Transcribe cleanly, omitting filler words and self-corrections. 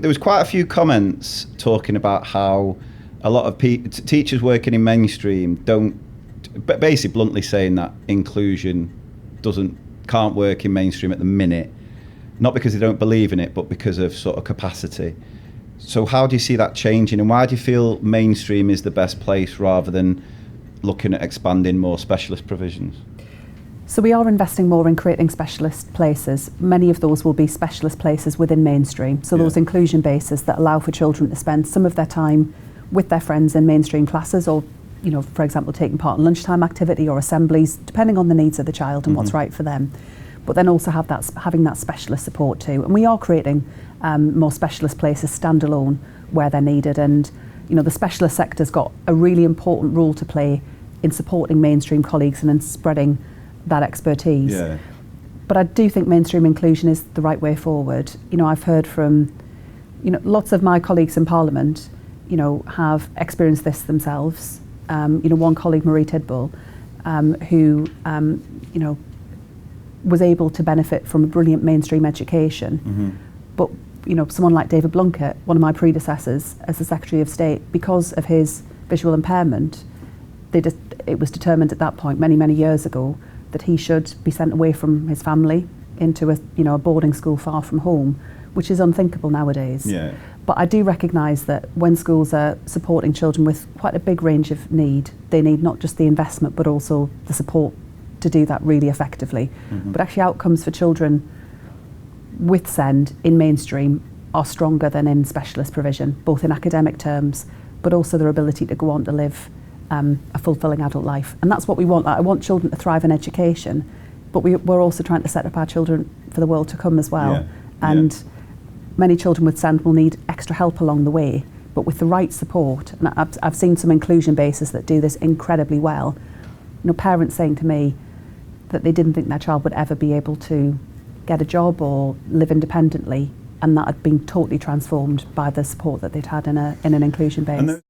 There was quite a few comments talking about how a lot of teachers working in mainstream basically bluntly saying that inclusion can't work in mainstream at the minute, not because they don't believe in it, but because of sort of capacity. So how do you see that changing, and why do you feel mainstream is the best place rather than looking at expanding more specialist provisions? So we are investing more in creating specialist places. Many of those will be specialist places within mainstream. So those inclusion bases that allow for children to spend some of their time with their friends in mainstream classes, or, you know, for example, taking part in lunchtime activity or assemblies, depending on the needs of the child and what's right for them. But then also having that specialist support too. And we are creating more specialist places standalone where they're needed. And, you know, the specialist sector's got a really important role to play in supporting mainstream colleagues and in spreading that expertise. Yeah. But I do think mainstream inclusion is the right way forward. You know, I've heard from, you know, lots of my colleagues in Parliament, you know, have experienced this themselves. You know, one colleague, Marie Tidball, who, you know, was able to benefit from a brilliant mainstream education. But, you know, someone like David Blunkett, one of my predecessors as the Secretary of State, because of his visual impairment, it was determined at that point, many, many years ago, that he should be sent away from his family into a boarding school far from home, which is unthinkable nowadays. Yeah. But I do recognise that when schools are supporting children with quite a big range of need, they need not just the investment but also the support to do that really effectively. But actually outcomes for children with SEND in mainstream are stronger than in specialist provision, both in academic terms, but also their ability to go on to live a fulfilling adult life. And that's what we want. I want children to thrive in education, but we're also trying to set up our children for the world to come as well. Yeah. And many children with SEND will need extra help along the way, but with the right support, and I've seen some inclusion bases that do this incredibly well. You know, parents saying to me that they didn't think their child would ever be able to get a job or live independently, and that had been totally transformed by the support that they'd had in an inclusion base.